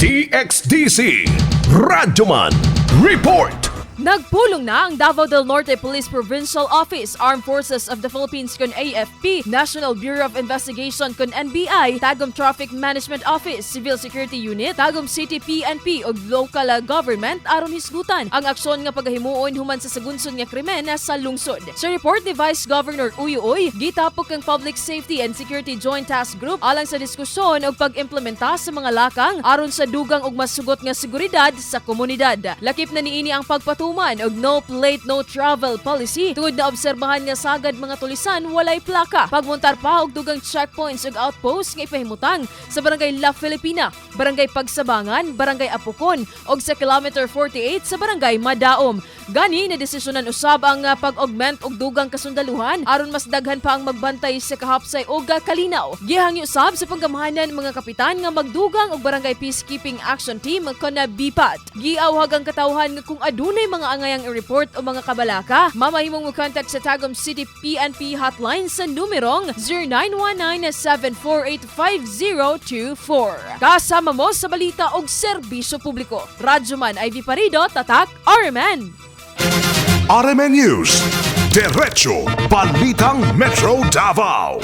DXDC Radyoman Report. Nagpulong na ang Davao del Norte Police Provincial Office, Armed Forces of the Philippines kun AFP, National Bureau of Investigation kun NBI, Tagum Traffic Management Office, Civil Security Unit, Tagum City PNP ug Local Government aron hisgotan ang aksyon nga pagahimuon human sa sagunson nga krimen sa lungsod. Sa report ni Vice Governor Oyo Uy, gitapok ang Public Safety and Security Joint Task Group alang sa diskusyon ug pag-implementa sa mga lakang aron sa dugang ug masugot nga seguridad sa komunidad. Lakip na niini ang pagpatuman og no plate no travel policy tungod na obserbahan nga sagad mga tulisan walay plaka, pagmontar pa og dugang checkpoints ug outposts nga ipahimutang sa barangay La Filipina, barangay Pagsabangan, barangay Apukon ug sa kilometer 48 sa barangay Madaom. Gani na desisyonan usab ang pag-augment og dugang kasundaluhan aron mas daghan pa ang magbantay sa kahapsay ug kalinaw. Gihangyo usab sa Panggamhanan mga kapitan nga magdugang og barangay peacekeeping action team kon BPAT. Giawhag ang katawhan nga kung adunay mga angayang i-report o mga kabalaka, mamahimong mo-contact sa Tagum City PNP hotline sa numerong 0919-748-5024. Kasama mo sa balita og serbisyo publiko. Radyoman Ivy Parido, Tatak, RMN. RMN News, Diretso Balitang Metro Davao.